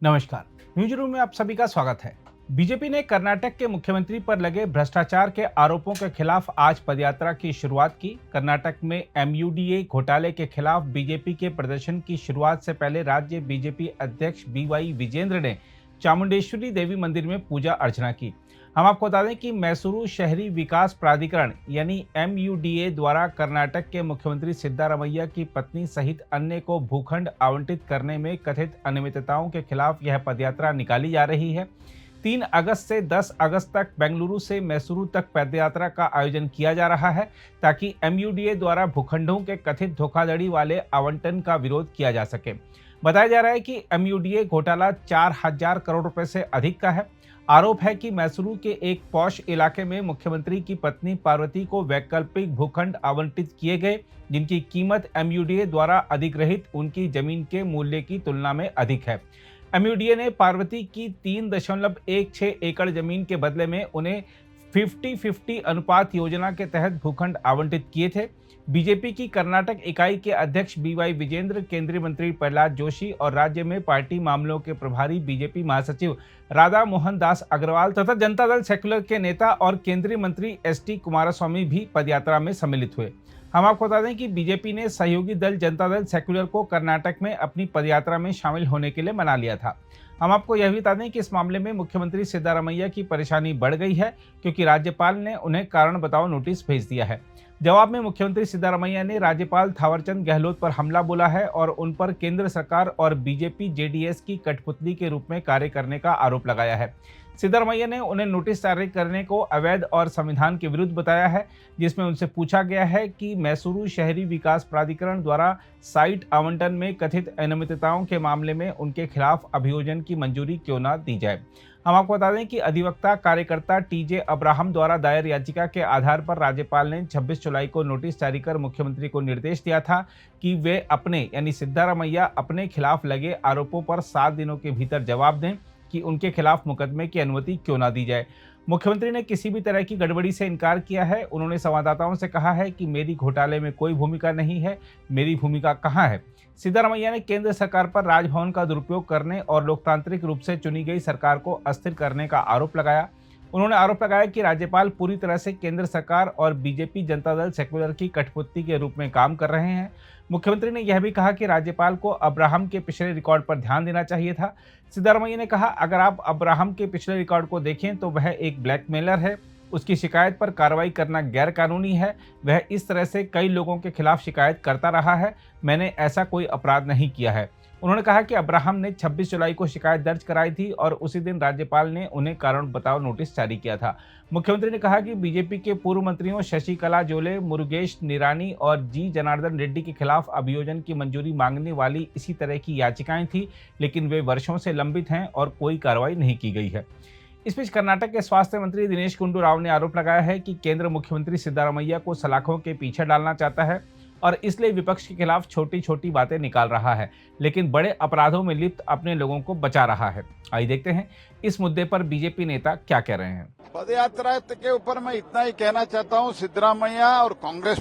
नमस्कार। News room में आप सभी का स्वागत है। बीजेपी ने कर्नाटक के मुख्यमंत्री पर लगे भ्रष्टाचार के आरोपों के खिलाफ आज पदयात्रा की शुरुआत की। कर्नाटक में एमयूडीए घोटाले के खिलाफ बीजेपी के प्रदर्शन की शुरुआत से पहले राज्य बीजेपी अध्यक्ष बीवाई विजेंद्र ने चामुंडेश्वरी देवी मंदिर में पूजा अर्चना की। हम आपको बता दें कि मैसूरू शहरी विकास प्राधिकरण यानी एमयूडीए द्वारा कर्नाटक के मुख्यमंत्री सिद्धारमैया की पत्नी सहित अन्य को भूखंड आवंटित करने में कथित अनियमितताओं के खिलाफ यह पदयात्रा निकाली जा रही है। 3 अगस्त से 10 अगस्त तक बेंगलुरु से मैसूरू तक पदयात्रा का आयोजन किया जा रहा है ताकि एमयूडीए द्वारा भूखंडों के कथित धोखाधड़ी वाले आवंटन का विरोध किया जा सके। बताया जा रहा है कि एमयूडीए घोटाला 4,000 करोड़ रुपए से अधिक का है। आरोप है कि मैसूरू के एक पॉश इलाके में मुख्यमंत्री की पत्नी पार्वती को वैकल्पिक भूखंड आवंटित किए गए, जिनकी कीमत एमयूडीए द्वारा अधिग्रहित उनकी जमीन के मूल्य की तुलना में अधिक है। एमयूडीए ने पार्वती की 3.16 एकड़ जमीन के बदले में उन्हें 50-50 अनुपात योजना के तहत भूखंड आवंटित किए थे। बीजेपी की कर्नाटक इकाई के अध्यक्ष बीवाई विजेंद्र, केंद्रीय मंत्री प्रहलाद जोशी और राज्य में पार्टी मामलों के प्रभारी बीजेपी महासचिव राधा मोहन दास अग्रवाल तथा जनता दल सेक्युलर के नेता और केंद्रीय मंत्री एसटी कुमारस्वामी भी पदयात्रा में सम्मिलित हुए। हम आपको बता दें कि बीजेपी ने सहयोगी दल जनता दल सेक्युलर को कर्नाटक में अपनी पदयात्रा में शामिल होने के लिए मना लिया था। हम आपको यह भी बता दें कि इस मामले में मुख्यमंत्री सिद्धारमैया की परेशानी बढ़ गई है क्योंकि राज्यपाल ने उन्हें कारण बताओ नोटिस भेज दिया है। जवाब में मुख्यमंत्री सिद्धारमैया ने राज्यपाल थावरचंद गहलोत पर हमला बोला है और उन पर केंद्र सरकार और बीजेपी जेडीएस की कठपुतली के रूप में कार्य करने का आरोप लगाया है। सिद्धारमैया ने उन्हें नोटिस जारी करने को अवैध और संविधान के विरुद्ध बताया है, जिसमें उनसे पूछा गया है कि मैसूरू शहरी विकास प्राधिकरण द्वारा साइट आवंटन में कथित अनियमितताओं के मामले में उनके खिलाफ अभियोजन की मंजूरी क्यों न दी जाए। हम आपको बता दें कि अधिवक्ता कार्यकर्ता टीजे अब्राहम द्वारा दायर याचिका के आधार पर राज्यपाल ने 26 जुलाई को नोटिस जारी कर मुख्यमंत्री को निर्देश दिया था कि वे अपने यानी सिद्धारमैया अपने खिलाफ लगे आरोपों पर 7 दिनों के भीतर जवाब दें कि उनके खिलाफ मुकदमे की अनुमति क्यों ना दी जाए। मुख्यमंत्री ने किसी भी तरह की गड़बड़ी से इनकार किया है। उन्होंने संवाददाताओं से कहा है कि मेरी घोटाले में कोई भूमिका नहीं है, मेरी भूमिका कहाँ है। सिद्धारमैया ने केंद्र सरकार पर राजभवन का दुरुपयोग करने और लोकतांत्रिक रूप से चुनी गई सरकार को अस्थिर करने का आरोप लगाया। उन्होंने आरोप लगाया कि राज्यपाल पूरी तरह से केंद्र सरकार और बीजेपी जनता दल सेक्युलर की कठपुतली के रूप में काम कर रहे हैं। मुख्यमंत्री ने यह भी कहा कि राज्यपाल को अब्राहम के पिछले रिकॉर्ड पर ध्यान देना चाहिए था। सिद्धारमैया ने कहा, अगर आप अब्राहम के पिछले रिकॉर्ड को देखें तो वह एक ब्लैकमेलर है, उसकी शिकायत पर कार्रवाई करना गैर कानूनी है, वह इस तरह से कई लोगों के खिलाफ शिकायत करता रहा है, मैंने ऐसा कोई अपराध नहीं किया है। उन्होंने कहा कि अब्राहम ने 26 जुलाई को शिकायत दर्ज कराई थी और उसी दिन राज्यपाल ने उन्हें कारण बताओ नोटिस जारी किया था। मुख्यमंत्री ने कहा कि बीजेपी के पूर्व मंत्रियों शशिकला जोले, मुरुगेश निरानी और जी जनार्दन रेड्डी के खिलाफ अभियोजन की मंजूरी मांगने वाली इसी तरह की याचिकाएं थी, लेकिन वे वर्षों से लंबित हैं और कोई कार्रवाई नहीं की गई है। इस बीच कर्नाटक के स्वास्थ्य मंत्री दिनेश गुंडू राव ने आरोप लगाया है कि केंद्र मुख्यमंत्री सिद्धारमैया को सलाखों के पीछे डालना चाहता है और इसलिए विपक्ष के खिलाफ छोटी छोटी बातें निकाल रहा है, लेकिन बड़े अपराधों में लिप्त अपने लोगों को बचा रहा है। आइए देखते हैं इस मुद्दे पर बीजेपी नेता क्या कह रहे हैं। पदयात्रा के ऊपर मैं इतना ही कहना चाहता हूं, सिद्धरामैया और कांग्रेस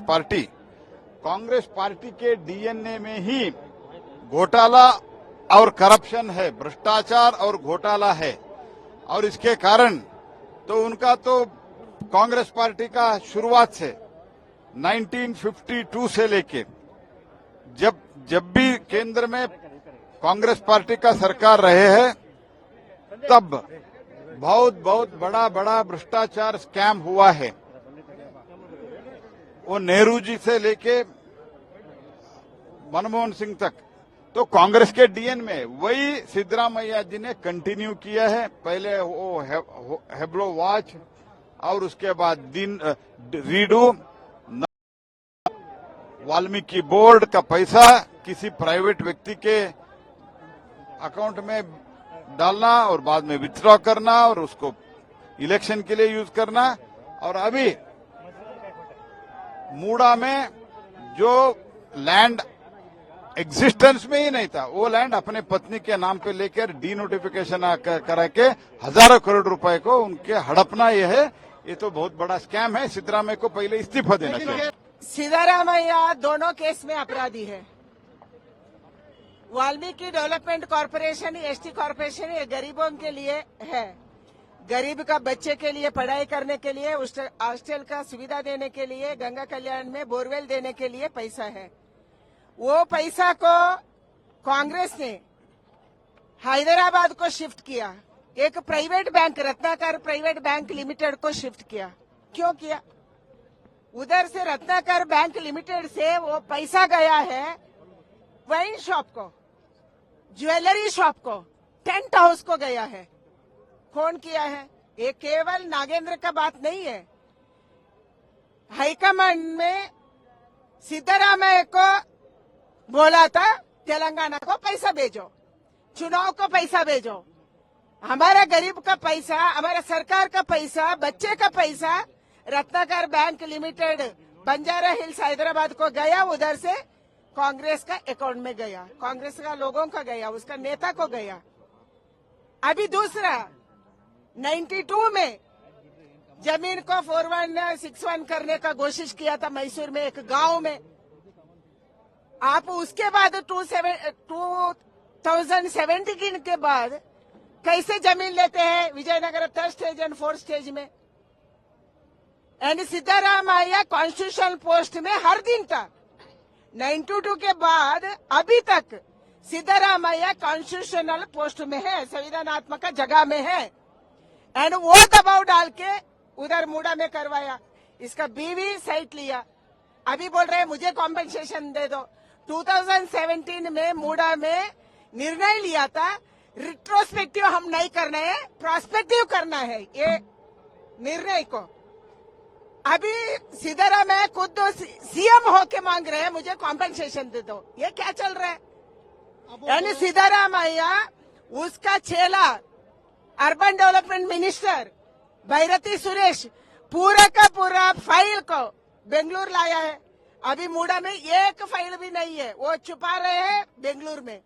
पार्टी के डीएनए में ही घोटाला और करप्शन है, भ्रष्टाचार और घोटाला है और इसके कारण तो उनका तो कांग्रेस पार्टी का शुरुआत से 1952 से लेके जब भी केंद्र में कांग्रेस पार्टी का सरकार रहे हैं तब बहुत बड़ा भ्रष्टाचार स्कैम हुआ है। वो नेहरू जी से लेके मनमोहन सिंह तक तो कांग्रेस के डीएन में वही सिद्धरामैया जी ने कंटिन्यू किया है। पहले वो हेब्लो वॉच और उसके बाद रीडू वाल्मीकि बोर्ड का पैसा किसी प्राइवेट व्यक्ति के अकाउंट में डालना और बाद में विथड्रॉ करना और उसको इलेक्शन के लिए यूज करना। और अभी मूडा में जो लैंड एग्जिस्टेंस में ही नहीं था, वो लैंड अपने पत्नी के नाम पे लेकर डीनोटिफिकेशन करा के हजारों करोड़ रुपए को उनके हड़पना ये है। ये तो बहुत बड़ा स्कैम है। सिद्धरामैया को पहले इस्तीफा देना चाहिए। सिद्धारमैया दोनों केस में अपराधी है। Valmiki development corporation ST corporation ये गरीबों के लिए है। गरीब का बच्चे के लिए पढ़ाई करने के लिए, हॉस्टल का सुविधा देने के लिए, गंगा कल्याण में बोरवेल देने के लिए पैसा है। वो पैसा को कांग्रेस ने हैदराबाद को शिफ्ट किया, एक private bank Ratnakar private bank limited को शिफ्ट किया। क्यों किया? उधर से रत्नाकर बैंक लिमिटेड से वो पैसा गया है वाइन शॉप को, ज्वेलरी शॉप को, टेंट हाउस को गया है। कौन किया है? ये केवल नागेंद्र का बात नहीं है। हाईकमांड में सिद्धरामैया को बोला था तेलंगाना को पैसा भेजो, चुनाव को पैसा भेजो। हमारा गरीब का पैसा, हमारा सरकार का पैसा, बच्चे का पैसा Ratnakar bank limited Banjara hills Hyderabad को गया, उधर से कांग्रेस का अकाउंट में गया, कांग्रेस का लोगों का गया, उसका नेता को गया। अभी दूसरा 92 में जमीन को 4161 करने का कोशिश किया था मैसूर में एक गांव में। आप उसके बाद 2017 के बाद कैसे जमीन लेते हैं Vijayanagar 3rd stage and 4th stage में। एंड सिद्धरामैया कॉन्स्टिट्यूशनल पोस्ट में हर दिन था। 92 के बाद अभी तक सिद्धरामैया कॉन्स्टिट्यूशनल पोस्ट में है, संविधानात्मक जगह में है। एंड वो दबाव डाल के उधर मूडा में करवाया, इसका बीवी साइट लिया। अभी बोल रहे हैं मुझे कॉम्पेंसेशन दे दो। 2017 में मूडा में निर्णय लिया था, रिट्रोस्पेक्टिव हम नहीं करना है, प्रोस्पेक्टिव करना है ये निर्णय को। अभी सिद्धरामैया खुद सीएम होके मांग रहे हैं मुझे कॉम्पेंसेशन दे दो। ये क्या चल रहा है? यानी सिद्धरामैया उसका चेला अर्बन डेवलपमेंट मिनिस्टर भैरती सुरेश पूरा का पूरा फाइल को बेंगलुरु लाया है। अभी मूडा में एक फाइल भी नहीं है, वो छुपा रहे हैं बेंगलुरु में।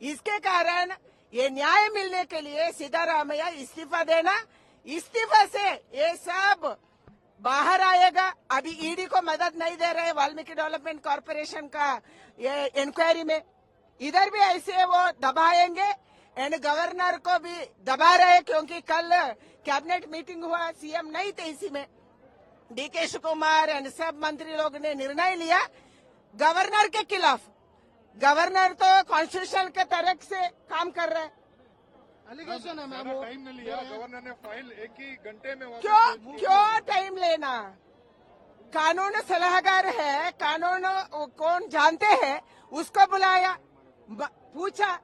इसके कारण ये न्याय मिलने के लिए सिद्धरामैया इस्तीफा देना, इस्तीफा से ये सब बाहर आएगा। अभी ईडी को मदद नहीं दे रहे वाल्मीकि डेवलपमेंट कॉरपोरेशन का ये इंक्वायरी में, इधर भी ऐसे वो दबाएंगे। एंड गवर्नर को भी दबा रहे क्योंकि कल कैबिनेट मीटिंग हुआ, सीएम नहीं थे, इसी में डीके शिवकुमार एंड सब मंत्री लोग ने निर्णय लिया गवर्नर के खिलाफ। गवर्नर तो कॉन्स्टिट्यूशन के तरफ से काम कर रहे हैं। एलिगेशन है मैम, टाइम नहीं लिया गवर्नर ने, फाइल एक ही घंटे में क्यों टाइम लेना? कानून सलाहकार है, कानून कौन जानते हैं उसको बुलाया, पूछा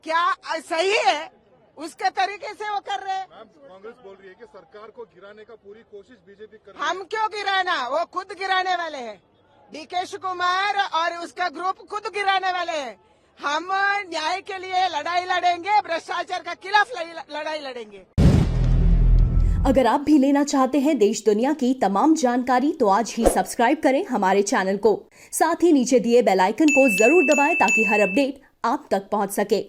क्या सही है, उसके तरीके से वो कर रहे हैं। कांग्रेस बोल रही है कि सरकार को गिराने का पूरी कोशिश बीजेपी कर रही है। हम क्यों गिराना? वो खुद गिराने वाले हैं, डीके शिवकुमार और उसका ग्रुप खुद गिराने वाले हैं। हम न्याय के लिए लड़ाई लड़ेंगे, भ्रष्टाचार के खिलाफ लड़ाई लड़ेंगे। अगर आप भी लेना चाहते हैं देश दुनिया की तमाम जानकारी तो आज ही सब्सक्राइब करें हमारे चैनल को। साथ ही नीचे दिए बेल आइकन को जरूर दबाएं ताकि हर अपडेट आप तक पहुंच सके।